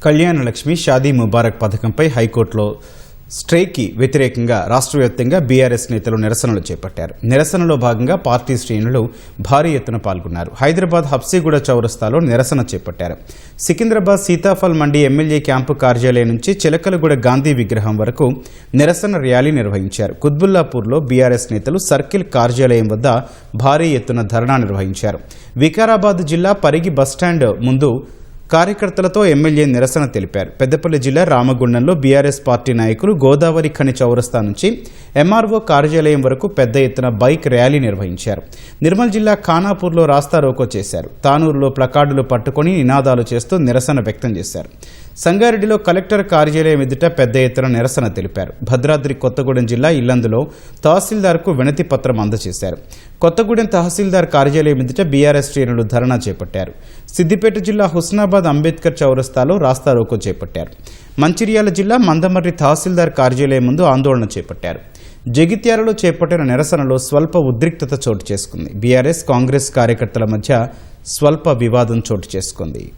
కళ్యాణ లక్ష్మి షాదీ ముబారక్ పథకంపై హైకోర్టులో స్ట్రైకి వ్యతిరేకంగా రాష్ట్ర వ్యాప్తంగా బీఆర్ఎస్ నేతలు నిరసనలు చేపట్టారు. నిరసనలో భాగంగా పార్టీ శ్రేణులు భారీ ఎత్తున పాల్గొన్నారు. హైదరాబాద్ హబ్సీగూడ చౌరస్తాలో నిరసన చేపట్టారు. సికింద్రాబాద్ సీతాఫల్ మండి ఎమ్మెల్యే క్యాంపు కార్యాలయం నుంచి చిలకలగూడ గాంధీ విగ్రహం వరకు నిరసన ర్యాలీ నిర్వహించారు. కుత్బుల్లాపూర్లో బీఆర్ఎస్ నేతలు సర్కిల్ కార్యాలయం వద్ద భారీ ఎత్తున ధర్నా నిర్వహించారు. వికారాబాద్ జిల్లా పరిగి బస్టాండ్ ముందు కార్యకర్తలతో ఎమ్మెల్యే నిరసన తెలిపారు. పెద్దపల్లి జిల్లా రామగుండంలో బీఆర్ఎస్ పార్టీ నాయకులు గోదావరి ఖని చౌరస్తా నుంచి ఎంఆర్ఓ కార్యాలయం వరకు పెద్ద ఎత్తున బైక్ ర్యాలీ నిర్వహించారు. నిర్మల్ జిల్లా ఖానాపూర్లో రాస్తారోకో చేశారు. తానూరులో ప్లకార్డులు పట్టుకుని నినాదాలు చేస్తూ నిరసన వ్యక్తం చేశారు. సంగారెడ్డిలో కలెక్టర్ కార్యాలయం ఎదుట పెద్ద ఎత్తున నిరసన తెలిపారు. భద్రాద్రి కొత్తగూడెం జిల్లా ఇల్లందులో తహసీల్దార్కు వినతి పత్రం అందజేశారు. కొత్తగూడెం తహసీల్దార్ కార్యాలయం ఎదుట బీఆర్ఎస్ శ్రేణులు ధర్నా చేపట్టారు. సిద్దిపేట జిల్లా హుస్నాబాద్ అంబేద్కర్ చౌరస్తాలో రాస్తారోకో చేపట్టారు. మంచిర్యాల జిల్లా మందమర్రి తహసీల్దార్ కార్యాలయం ముందు ఆందోళన చేపట్టారు. జగిత్యాలలో చేపట్టిన నిరసనలో స్వల్ప ఉద్రిక్తత చోటు చేసుకుంది. బీఆర్ఎస్ కాంగ్రెస్ కార్యకర్తల మధ్య స్వల్ప వివాదం చోటు చేసుకుంది.